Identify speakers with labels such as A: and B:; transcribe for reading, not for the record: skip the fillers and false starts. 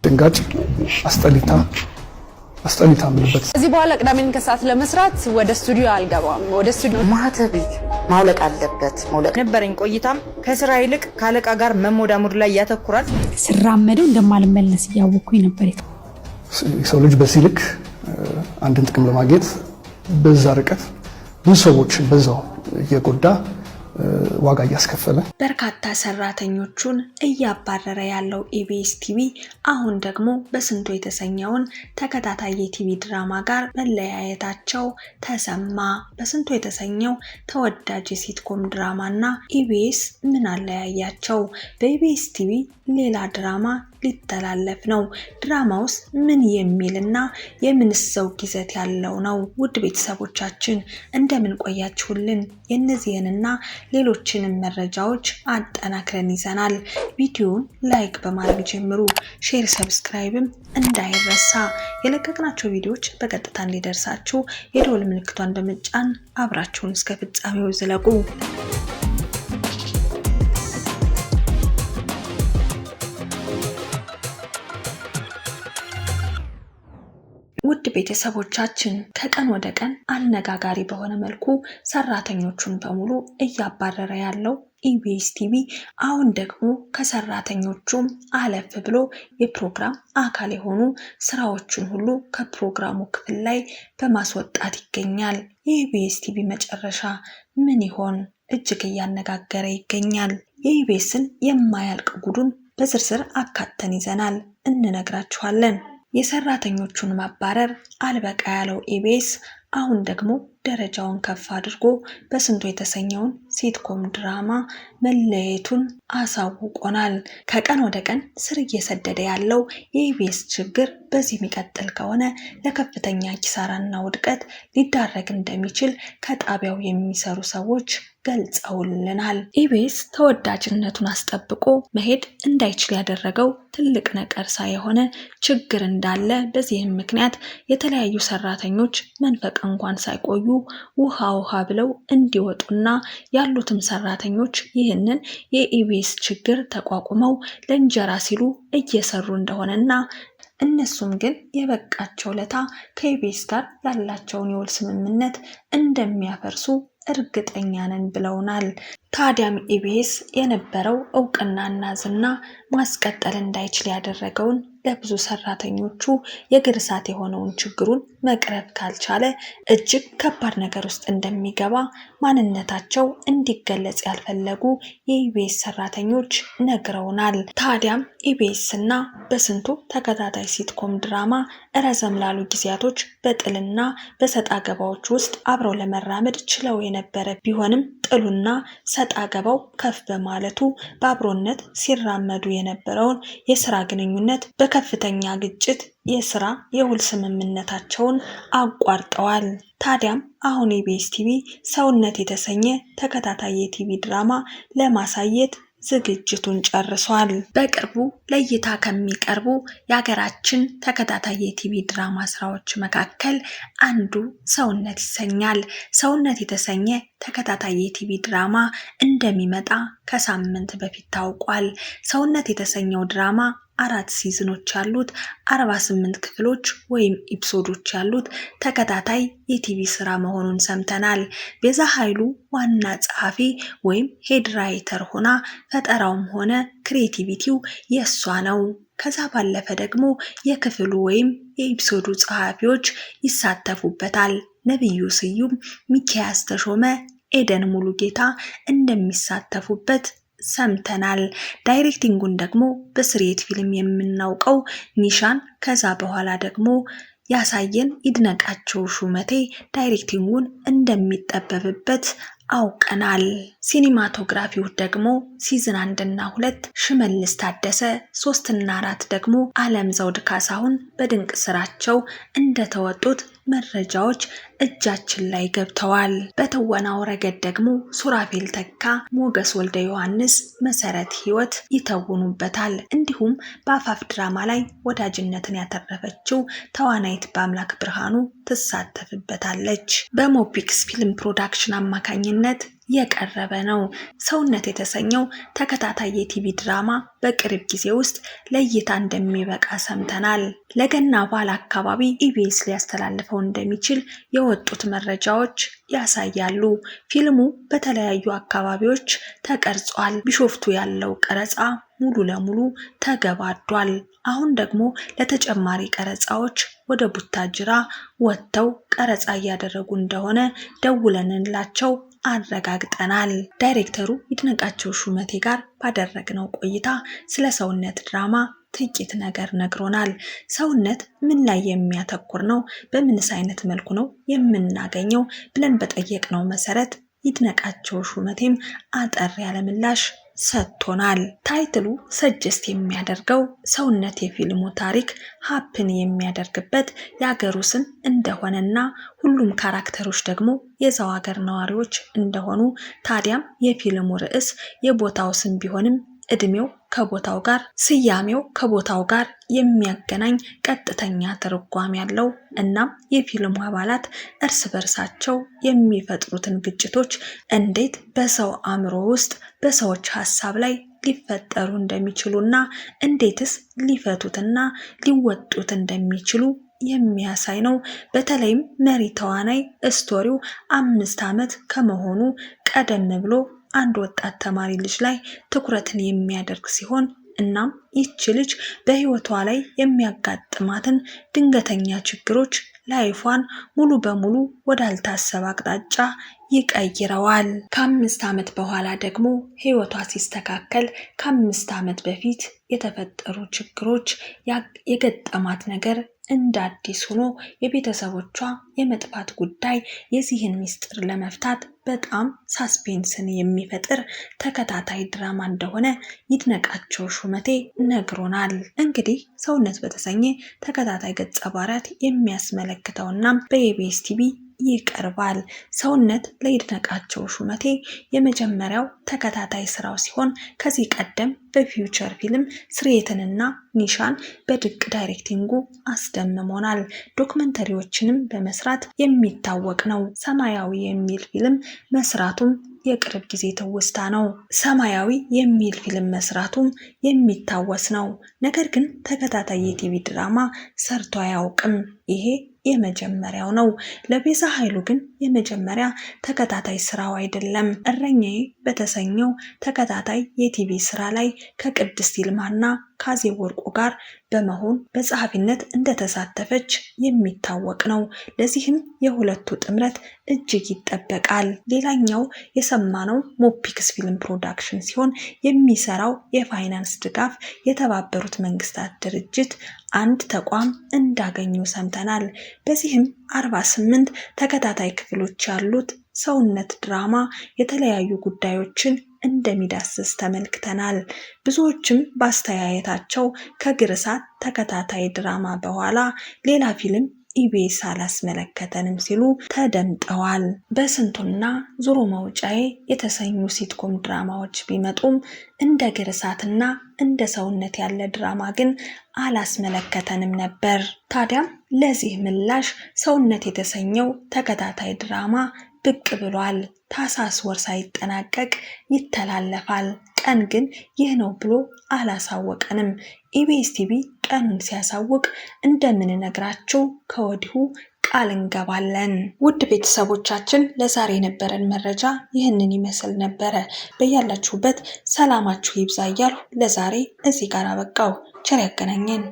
A: ድንጋጭ አስጠሊታ ምንበት
B: እዚህ በኋላ ቅዳሜን ከሰዓት ለመስራት ወደ ስቱዲዮ አልገባም። ወደ ስቱዲዮ
C: ማህተብ ማውለቅ አለበት። ማውለቅ
D: ነበረኝ ቆይታም ከስራ ይልቅ ካለቃ ጋር መሞዳሙድ ላይ ያተኩራል።
E: ስራመደው እንደማልመለስ ያወኩኝ ነበር።
A: ሰው ልጅ በሲልክ አንድን ጥቅም ለማግኘት በዛ ርቀት ብዙ ሰዎች በዛው እየጎዳ ዋጋ እያስከፈለ
F: በርካታ ሰራተኞቹን እያባረረ ያለው ኢቢኤስ ቲቪ አሁን ደግሞ በስንቱ የተሰኘውን ተከታታይ የቲቪ ድራማ ጋር መለያየታቸው ተሰማ። በስንቱ የተሰኘው ተወዳጅ የሲትኮም ድራማና ኢቢኤስ ምን አለያያቸው? በኢቢኤስ ቲቪ ሌላ ድራማ ሊተላለፍ ነው። ድራማውስ ምን የሚልና የምንስ ሰው ጊዜት ያለው ነው? ውድ ቤተሰቦቻችን እንደምን ቆያችሁልን? የነዚህንና ሌሎችንም መረጃዎች አጠናክረን ይዘናል። ቪዲዮውን ላይክ በማድረግ ጀምሩ። ሼር፣ ሰብስክራይብም እንዳይረሳ። የለቀቅናቸው ቪዲዮዎች በቀጥታ እንዲደርሳችሁ የደወል ምልክቷን በመጫን አብራችሁን እስከ ፍጻሜው ዝለቁ። ውድ ቤተሰቦቻችን ከቀን ወደ ቀን አነጋጋሪ በሆነ መልኩ ሰራተኞቹን በሙሉ እያባረረ ያለው ኢቢኤስ ቲቪ አሁን ደግሞ ከሰራተኞቹም አለፍ ብሎ የፕሮግራም አካል የሆኑ ስራዎችን ሁሉ ከፕሮግራሙ ክፍል ላይ በማስወጣት ይገኛል። የኢቢኤስ ቲቪ መጨረሻ ምን ይሆን? እጅግ እያነጋገረ ይገኛል። የኢቢኤስን የማያልቅ ጉዱን በዝርዝር አካተን ይዘናል፣ እንነግራችኋለን። የሰራተኞቹን ማባረር አልበቃ ያለው ኢቢኤስ አሁን ደግሞ ደረጃውን ከፍ አድርጎ በስንቱ የተሰኘውን ሲትኮም ድራማ መለየቱን አሳውቆናል። ከቀን ወደ ቀን ስር እየሰደደ ያለው የኢቢኤስ ችግር በዚህ የሚቀጥል ከሆነ ለከፍተኛ ኪሳራና ውድቀት ሊዳረግ እንደሚችል ከጣቢያው የሚሰሩ ሰዎች ገልጸውልናል። ኢቢኤስ ተወዳጅነቱን አስጠብቆ መሄድ እንዳይችል ያደረገው ትልቅ ነቀርሳ የሆነ ችግር እንዳለ፣ በዚህም ምክንያት የተለያዩ ሰራተኞች መንፈቅ እንኳን ሳይቆዩ ውሃ ብለው እንዲወጡና ያሉትም ሰራተኞች ይህንን የኢቢኤስ ችግር ተቋቁመው ለእንጀራ ሲሉ እየሰሩ እንደሆነና እነሱም ግን የበቃቸው ለታ ከኢቢኤስ ጋር ያላቸውን የውል ስምምነት እንደሚያፈርሱ እርግጠኛ ነን ብለውናል። ታዲያም ኢቢኤስ የነበረው እውቅናና ዝና ማስቀጠል እንዳይችል ያደረገውን ለብዙ ሰራተኞቹ የእግር እሳት የሆነውን ችግሩን መቅረፍ ካልቻለ እጅግ ከባድ ነገር ውስጥ እንደሚገባ ማንነታቸው እንዲገለጽ ያልፈለጉ የኢቢኤስ ሰራተኞች ነግረውናል። ታዲያም ኢቢኤስና በስንቱ ተከታታይ ሲትኮም ድራማ ረዘም ላሉ ጊዜያቶች በጥልና በሰጣ ገባዎች ውስጥ አብረው ለመራመድ ችለው የነበረ ቢሆንም ጥሉና ሰጣ ገባው ከፍ በማለቱ በአብሮነት ሲራመዱ የነበረውን የስራ ግንኙነት በከፍተኛ ግጭት የስራ የውል ስምምነታቸውን አቋርጠዋል። ታዲያም አሁን ኢቢኤስ ቲቪ ሰውነት የተሰኘ ተከታታይ የቲቪ ድራማ ለማሳየት ዝግጅቱን ጨርሷል። በቅርቡ ለእይታ ከሚቀርቡ የሀገራችን ተከታታይ የቲቪ ድራማ ስራዎች መካከል አንዱ ሰውነት ይሰኛል። ሰውነት የተሰኘ ተከታታይ የቲቪ ድራማ እንደሚመጣ ከሳምንት በፊት ታውቋል። ሰውነት የተሰኘው ድራማ 4 ሲዝኖች ያሉት 48 ክፍሎች ወይም ኤፒሶዶች ያሉት ተከታታይ የቲቪ ስራ መሆኑን ሰምተናል። ቤዛ ኃይሉ ዋና ጸሐፊ ወይም ሄድ ራይተር ሆና ፈጠራውም ሆነ ክሬቲቪቲው የሷ ነው። ከዛ ባለፈ ደግሞ የክፍሉ ወይም የኤፒሶዱ ጸሐፊዎች ይሳተፉበታል። ነብዩ ስዩም፣ ሚኪያስ ተሾመ፣ ኤደን ሙሉጌታ እንደሚሳተፉበት ሰምተናል። ዳይሬክቲንጉን ደግሞ በስሬት ፊልም የምናውቀው ኒሻን፣ ከዛ በኋላ ደግሞ ያሳየን ይድነቃቸው ሹመቴ ዳይሬክቲንጉን እንደሚጠበብበት አውቀናል። ሲኒማቶግራፊው ደግሞ ሲዝን 1 እና 2 ሽመልስ ታደሰ፣ 3 እና 4 ደግሞ ዓለም ዘውድ ካሳሁን በድንቅ ስራቸው እንደተወጡት መረጃዎች እጃችን ላይ ገብተዋል። በትወናው ረገድ ደግሞ ሱራፌል ተካ፣ ሞገስ ወልደ ዮሐንስ፣ መሰረት ህይወት ይተውኑበታል። እንዲሁም በአፋፍ ድራማ ላይ ወዳጅነትን ያተረፈችው ተዋናይት በአምላክ ብርሃኑ ትሳተፍበታለች። በሞፒክስ ፊልም ፕሮዳክሽን አማካኝነት የቀረበ ነው። ሰውነት የተሰኘው ተከታታይ የቲቪ ድራማ በቅርብ ጊዜ ውስጥ ለእይታ እንደሚበቃ ሰምተናል። ለገና በዓል አካባቢ ኢቢኤስ ሊያስተላልፈው እንደሚችል የወጡት መረጃዎች ያሳያሉ። ፊልሙ በተለያዩ አካባቢዎች ተቀርጿል። ቢሾፍቱ ያለው ቀረጻ ሙሉ ለሙሉ ተገባዷል። አሁን ደግሞ ለተጨማሪ ቀረጻዎች ወደ ቡታጅራ ወጥተው ቀረጻ እያደረጉ እንደሆነ ደውለንላቸው አረጋግጠናል። ዳይሬክተሩ ይድነቃቸው ሹመቴ ጋር ባደረግነው ቆይታ ስለ ሰውነት ድራማ ጥቂት ነገር ነግሮናል። ሰውነት ምን ላይ የሚያተኩር ነው? በምንስ አይነት መልኩ ነው የምናገኘው ብለን በጠየቅነው መሰረት ይድነቃቸው ሹመቴም አጠር ያለ ምላሽ ሰጥቶናል። ታይትሉ ሰጀስት የሚያደርገው ሰውነት የፊልሙ ታሪክ ሀፕን የሚያደርግበት የሀገሩ ስም እንደሆነና ሁሉም ካራክተሮች ደግሞ የዛው ሀገር ነዋሪዎች እንደሆኑ፣ ታዲያም የፊልሙ ርዕስ የቦታው ስም ቢሆንም እድሜው ከቦታው ጋር ስያሜው ከቦታው ጋር የሚያገናኝ ቀጥተኛ ትርጓሜ ያለው እናም የፊልሙ አባላት እርስ በርሳቸው የሚፈጥሩትን ግጭቶች እንዴት በሰው አእምሮ ውስጥ በሰዎች ሀሳብ ላይ ሊፈጠሩ እንደሚችሉና እንዴትስ ሊፈቱትና ሊወጡት እንደሚችሉ የሚያሳይ ነው። በተለይም መሪ ተዋናይ ስቶሪው 5 ዓመት ከመሆኑ ቀደም ብሎ አንድ ወጣት ተማሪ ልጅ ላይ ትኩረትን የሚያደርግ ሲሆን እናም ይህች ልጅ በህይወቷ ላይ የሚያጋጥማትን ድንገተኛ ችግሮች ላይፏን ሙሉ በሙሉ ወዳልታሰበ አቅጣጫ ይቀይረዋል። ከ5 ዓመት በኋላ ደግሞ ህይወቷ ሲስተካከል ከ5 ዓመት በፊት የተፈጠሩ ችግሮች የገጠማት ነገር እንደ አዲስ ሆኖ የቤተሰቦቿ የመጥፋት ጉዳይ የዚህን ሚስጥር ለመፍታት በጣም ሳስፔንስን የሚፈጥር ተከታታይ ድራማ እንደሆነ ይድነቃቸው ሹመቴ ነግሮናል። እንግዲህ ሰውነት በተሰኘ ተከታታይ ገጸ ባህሪያት የሚያስመለክተውና በኢቢኤስ ቲቪ ይቀርባል። ሰውነት ለይድነቃቸው ሹመቴ የመጀመሪያው ተከታታይ ስራው ሲሆን ከዚህ ቀደም በፊውቸር ፊልም ስርየትንና ኒሻን በድቅ ዳይሬክቲንጉ አስደምሞናል። ዶክመንተሪዎችንም በመስራት የሚታወቅ ነው። ሰማያዊ የሚል ፊልም መስራቱም የቅርብ ጊዜ ትውስታ ነው። ሰማያዊ የሚል ፊልም መስራቱም የሚታወስ ነው። ነገር ግን ተከታታይ የቲቪ ድራማ ሰርቶ አያውቅም። ይሄ የመጀመሪያው ነው። ለቤዛ ኃይሉ ግን የመጀመሪያ ተከታታይ ስራው አይደለም። እረኛዬ በተሰኘው ተከታታይ የቲቪ ስራ ላይ ከቅድስት ይልማና ካዜብ ወርቁ ጋር በመሆን በጸሐፊነት እንደተሳተፈች የሚታወቅ ነው። ለዚህም የሁለቱ ጥምረት እጅግ ይጠበቃል። ሌላኛው የሰማነው ሞፒክስ ፊልም ፕሮዳክሽን ሲሆን የሚሰራው የፋይናንስ ድጋፍ የተባበሩት መንግስታት ድርጅት አንድ ተቋም እንዳገኙ ሰምተናል። በዚህም 48 ተከታታይ ክፍሎች ያሉት ሰውነት ድራማ የተለያዩ ጉዳዮችን እንደሚዳስስ ተመልክተናል። ብዙዎችም በአስተያየታቸው ከግርሳት ተከታታይ ድራማ በኋላ ሌላ ፊልም ኢቢኤስ አላስመለከተንም ሲሉ ተደምጠዋል። በስንቱና ዙሮ መውጫዬ የተሰኙ ሲትኮም ድራማዎች ቢመጡም እንደ ግርሳትና እንደ ሰውነት ያለ ድራማ ግን አላስመለከተንም ነበር። ታዲያም ለዚህ ምላሽ ሰውነት የተሰኘው ተከታታይ ድራማ ብቅ ብሏል። ታህሳስ ወር ሳይጠናቀቅ ይተላለፋል። ቀን ግን ይህ ነው ብሎ አላሳወቀንም። ኢቢኤስ ቲቪ ቀኑን ሲያሳውቅ እንደምንነግራችሁ ከወዲሁ ቃል እንገባለን። ውድ ቤተሰቦቻችን ለዛሬ የነበረን መረጃ ይህንን ይመስል ነበረ። በያላችሁበት ሰላማችሁ ይብዛ እያልሁ ለዛሬ እዚህ ጋር አበቃው። ቸር ያገናኘን።